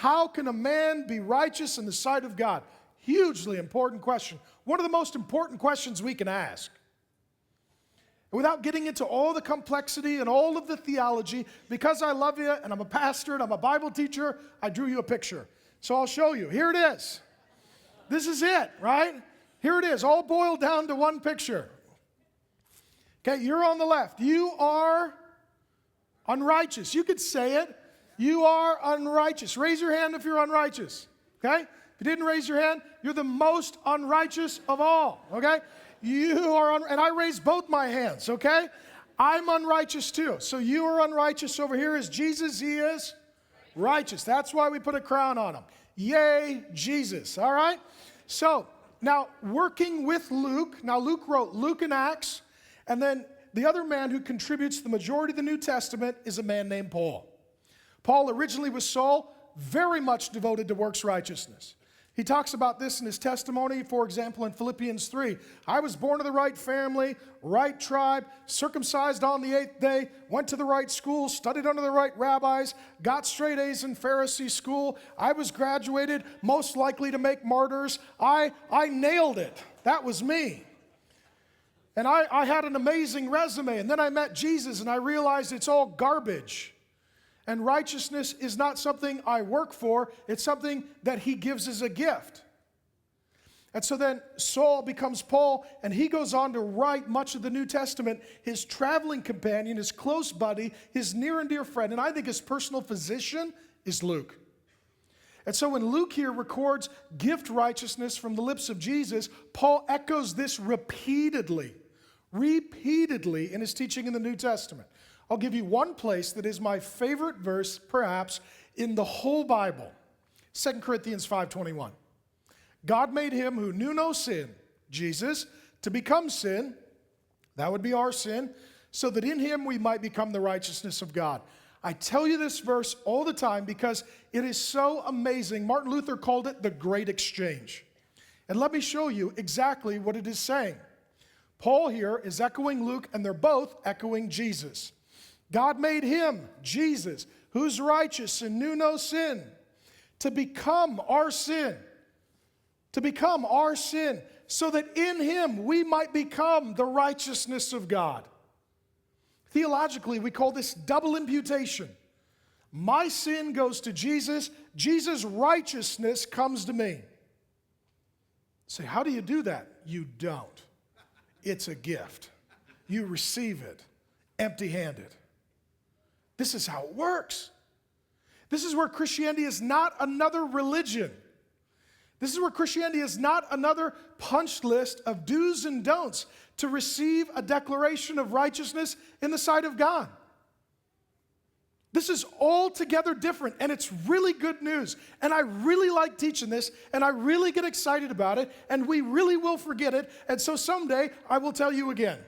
How can a man be righteous in the sight of God? Hugely important question. One of the most important questions we can ask. Without getting into all the complexity and all of the theology, because I love you and I'm a pastor and I'm a Bible teacher, I drew you a picture. So I'll show you. Here it is. This is it, right? Here it is, all boiled down to one picture. Okay, you're on the left. You are unrighteous. You could say it. You are unrighteous. Raise your hand if you're unrighteous. Okay? If you didn't raise your hand, you're the most unrighteous of all. Okay? You are, and I raised both my hands. Okay? I'm unrighteous too. So you are unrighteous. Over here is Jesus. He is righteous. That's why we put a crown on him. Yay, Jesus. All right? So, now working with Luke. Now Luke wrote Luke and Acts. And then the other man who contributes the majority of the New Testament is a man named Paul. Paul originally was Saul, very much devoted to works righteousness. He talks about this in his testimony, for example, in Philippians 3. I was born of the right family, right tribe, circumcised on the 8th day, went to the right school, studied under the right rabbis, got straight A's in Pharisee school. I was graduated, most likely to make martyrs. I nailed it. That was me. And I had an amazing resume. And then I met Jesus and I realized it's all garbage. And righteousness is not something I work for. It's something that he gives as a gift. And so then Saul becomes Paul, and he goes on to write much of the New Testament. His traveling companion, his close buddy, his near and dear friend, and I think his personal physician is Luke. And so when Luke here records gift righteousness from the lips of Jesus, Paul echoes this repeatedly in his teaching in the New Testament. I'll give you one place that is my favorite verse, perhaps, in the whole Bible. 2 Corinthians 5:21. God made him who knew no sin, Jesus, to become sin, that would be our sin, so that in him we might become the righteousness of God. I tell you this verse all the time because it is so amazing. Martin Luther called it the Great Exchange. And let me show you exactly what it is saying. Paul here is echoing Luke, and they're both echoing Jesus. God made him, Jesus, who's righteous and knew no sin, to become our sin. To become our sin, so that in him we might become the righteousness of God. Theologically, we call this double imputation. My sin goes to Jesus. Jesus' righteousness comes to me. Say, how do you do that? You don't. It's a gift. You receive it empty-handed. This is how it works. This is where Christianity is not another religion. This is where Christianity is not another punch list of do's and don'ts to receive a declaration of righteousness in the sight of God. This is altogether different, and it's really good news. And I really like teaching this, and I really get excited about it, and we really will forget it. And so someday I will tell you again.